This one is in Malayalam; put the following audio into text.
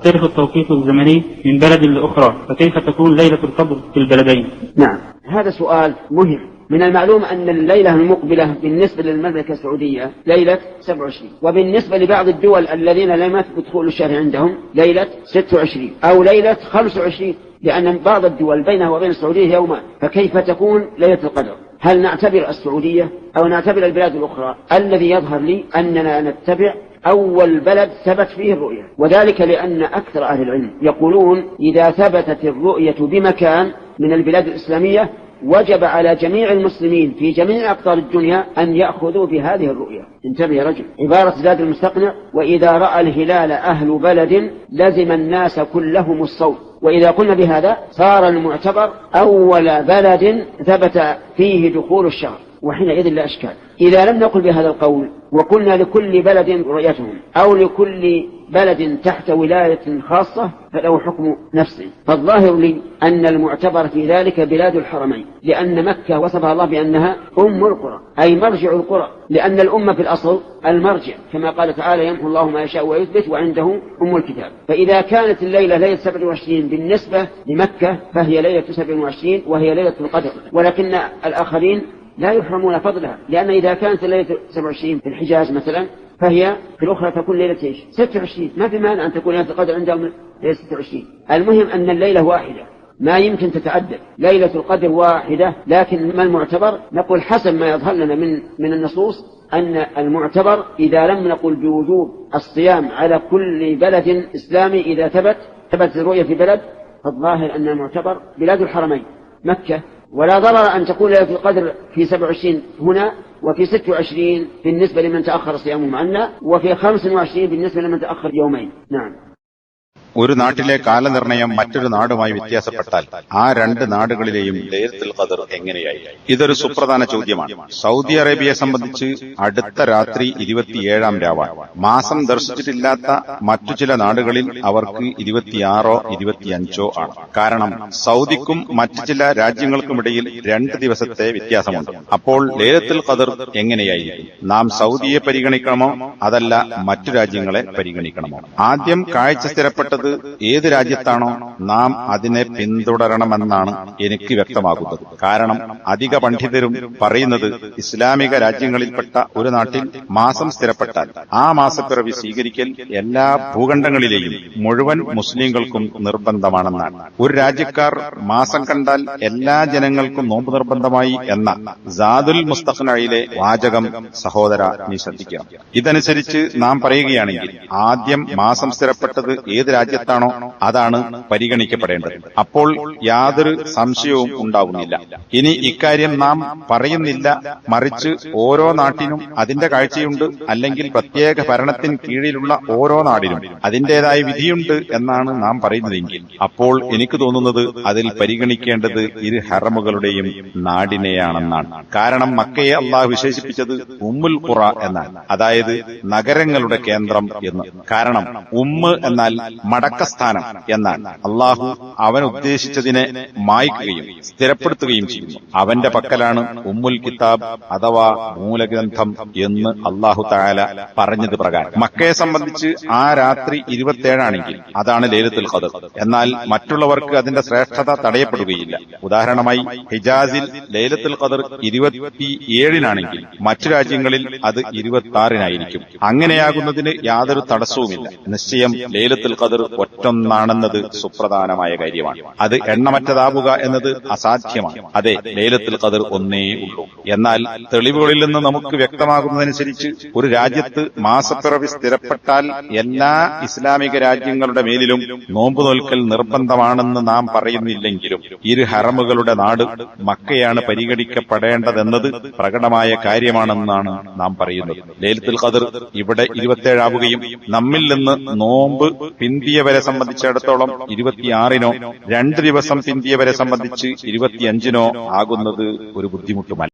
يختلف التوقيت الزمني من بلد لأخرى، فكيف تكون ليلة القدر في البلدين؟ نعم، هذا سؤال مهم. من المعلوم أن الليلة المقبلة بالنسبة للمملكة السعودية ليلة 27، وبالنسبة لبعض الدول الذين لم يثبت دخول الشهر عندهم ليلة 26 أو ليلة 25، لأن بعض الدول بينها وبين السعودية يومان. فكيف تكون ليلة القدر؟ هل نعتبر السعودية أو نعتبر البلاد الأخرى؟ الذي يظهر لي أننا نتبع أول بلد ثبت فيه الرؤية، وذلك لأن أكثر أهل العلم يقولون إذا ثبتت الرؤية بمكان من البلاد الإسلامية وجب على جميع المسلمين في جميع أقطار الدنيا أن يأخذوا بهذه الرؤية. انتبه يا رجل، عبارة زاد المستقنع: وإذا رأى الهلال أهل بلد لزم الناس كلهم الصوم. وإذا قلنا بهذا صار المعتبر أول بلد ثبت فيه دخول الشهر، وحينئذ لا أشكال. إذا لم نقل بهذا القول وقلنا لكل بلد رؤيتهم أو لكل بلد تحت ولاية خاصة فله حكم نفسه. فالظاهر لي أن المعتبر في ذلك بلاد الحرمين، لأن مكة وصفها الله بأنها أم القرى، أي مرجع القرى، لأن الأمة في الأصل المرجع، كما قال تعالى: يمحو الله ما يشاء ويثبت وعنده أم الكتاب. فإذا كانت الليلة ليلة 27 بالنسبة لمكة فهي ليلة 27 وهي ليلة القدر، ولكن الآخرين لا يحرمون فضلها، لأن إذا كانت الليلة 27 في الحجاز مثلا فهي في الأخرى تكون ليلة 26. ما في مانع أن تكون ليلة القدر عندهم ليلة 26. المهم أن الليلة واحدة، ما يمكن تتعدد. ليلة القدر واحدة، لكن ما المعتبر؟ نقول حسب ما يظهر لنا من النصوص أن المعتبر إذا لم نقل بوجوب الصيام على كل بلد إسلامي إذا ثبت الرؤية في بلد، فالظاهر أن المعتبر بلاد الحرمين مكة. ولا ضرر أن تكون ليلة القدر في 27 هنا، وفي 26 بالنسبة لمن تأخر صيامه عنا، وفي 25 بالنسبة لمن تأخر يومين. نعم. ഒരു നാട്ടിലെ കാലനിർണയം മറ്റൊരു നാടുമായി വ്യത്യാസപ്പെട്ടാൽ ആ രണ്ട് നാടുകളിലെയും ലൈലത്തുൽ ഖദർ എങ്ങനെയായി? ഇതൊരു സുപ്രധാന ചോദ്യമാണ്. സൗദി അറേബ്യയെ സംബന്ധിച്ച് അടുത്ത രാത്രി 27-ാം രാവാണ്. മാസം ദർശിച്ചിട്ടില്ലാത്ത മറ്റു ചില നാടുകളിൽ അവർക്ക് 26-ഓ 25-ഓ ആണ്. കാരണം സൗദിക്കും മറ്റു ചില രാജ്യങ്ങൾക്കുമിടയിൽ 2 ദിവസത്തെ വ്യത്യാസമുണ്ട്. അപ്പോൾ ലൈലത്തുൽ ഖദർ എങ്ങനെയായിരിക്കും? നാം സൗദിയെ പരിഗണിക്കണമോ അതല്ല മറ്റു രാജ്യങ്ങളെ പരിഗണിക്കണമോ? ആദ്യം കാഴ്ച സ്ഥിരപ്പെട്ടത് ഏത് രാജ്യത്താണോ നാം അതിനെ പിന്തുടരണമെന്നാണ് എനിക്ക് വ്യക്തമാകുന്നത്. കാരണം അധിക പണ്ഡിതരും പറയുന്നത് ഇസ്ലാമിക രാജ്യങ്ങളിൽപ്പെട്ട ഒരു നാട്ടിൽ മാസം സ്ഥിരപ്പെട്ടാൽ ആ മാസപ്പിറവി സ്വീകരിക്കൽ എല്ലാ ഭൂഖണ്ഡങ്ങളിലെയും മുഴുവൻ മുസ്ലിങ്ങൾക്കും നിർബന്ധമാണെന്നാണ്. ഒരു രാജ്യക്കാർ മാസം കണ്ടാൽ എല്ലാ ജനങ്ങൾക്കും നോമ്പ് നിർബന്ധമായി എന്ന സാദുൽ മുസ്തഖ്നയിലെ വാചകം സഹോദര നീ ശ്രദ്ധിക്കണം. ഇതനുസരിച്ച് നാം പറയുകയാണെങ്കിൽ ആദ്യം മാസം സ്ഥിരപ്പെട്ടത് ഏത് രാജ്യത്താണോ അതാണ് പരിഗണിക്കപ്പെടേണ്ടത്. അപ്പോൾ യാതൊരു സംശയവും ഉണ്ടാകുന്നില്ല. ഇനി ഇക്കാര്യം നാം പറയുന്നില്ല, മറിച്ച് ഓരോ നാട്ടിനും അതിന്റെ കാഴ്ചയുണ്ട്, അല്ലെങ്കിൽ പ്രത്യേക ഭരണത്തിന് കീഴിലുള്ള ഓരോ നാടിനും അതിന്റേതായ വിധിയുണ്ട് എന്നാണ് നാം പറയുന്നതെങ്കിൽ അപ്പോൾ എനിക്ക് തോന്നുന്നത് അതിൽ പരിഗണിക്കേണ്ടത് ഇരു ഹറമുകളുടെയും നാടിനെയാണെന്നാണ്. കാരണം മക്കയെ അള്ളാഹു വിശേഷിപ്പിച്ചത് ഉമ്മുൽ ഖുറ എന്നാണ്, അതായത് നഗരങ്ങളുടെ കേന്ദ്രം എന്ന്. കാരണം ഉമ്മ് എന്നാൽ മടക്കസ്ഥാനം എന്നാണ്. അള്ളാഹു അവൻ ഉദ്ദേശിച്ചതിനെ മായ്ക്കുകയും സ്ഥിരപ്പെടുത്തുകയും ചെയ്യുന്നു. അവന്റെ പക്കലാണ് ഉമ്മുൽ കിതാബ് അഥവാ മൂലഗ്രന്ഥം എന്ന് അള്ളാഹു തആല പറഞ്ഞത് പ്രകാരം മക്കയെ സംബന്ധിച്ച് ആ രാത്രി 27 അതാണ് ലൈലത്തുൽ ഖദർ. എന്നാൽ മറ്റുള്ളവർക്ക് അതിന്റെ ശ്രേഷ്ഠത തടയപ്പെടുകയില്ല. ഉദാഹരണമായി ഹിജാസിൽ ലൈലത്തുൽ ഖദർ 27 മറ്റു രാജ്യങ്ങളിൽ അത് 26 അങ്ങനെയാകുന്നതിന് യാതൊരു തടസ്സവുമില്ല. നിശ്ചയം ലൈലത്തുൽ ഖദർ ഒറ്റൊന്നാണെന്നത് സുപ്രധാനമായ കാര്യമാണ്. അത് എണ്ണമറ്റതാവുക എന്നത് അസാധ്യമാണ്. അതെ, ലൈലത്തുൽ ഖദർ ഒന്നേ ഉള്ളൂ. എന്നാൽ തെളിവുകളിൽ നിന്ന് നമുക്ക് വ്യക്തമാകുന്നതനുസരിച്ച് ഒരു രാജ്യത്ത് മാസപ്പിറവി സ്ഥിരപ്പെട്ടാൽ എല്ലാ ഇസ്ലാമിക രാജ്യങ്ങളുടെ മേലിലും നോമ്പ് നോൽക്കൽ നിർബന്ധമാണെന്ന് നാം പറയുന്നില്ലെങ്കിലും ഇരു ഹറമുകളുടെ നാട് മക്കയാണ് പരിഗണിക്കപ്പെടേണ്ടതെന്നത് പ്രകടമായ കാര്യമാണെന്നാണ് നാം പറയുന്നത്. ലൈലത്തുൽ ഖദർ ഇവിടെ 27 ആവുകയും നമ്മിൽ നിന്ന് നോമ്പ് പിന്തിയവരെ സംബന്ധിച്ചിടത്തോളം 26-നോ 2 ദിവസം പിന്തിയവരെ സംബന്ധിച്ച് 25-നോ ആകുന്നത് ഒരു ബുദ്ധിമുട്ടുമല്ല.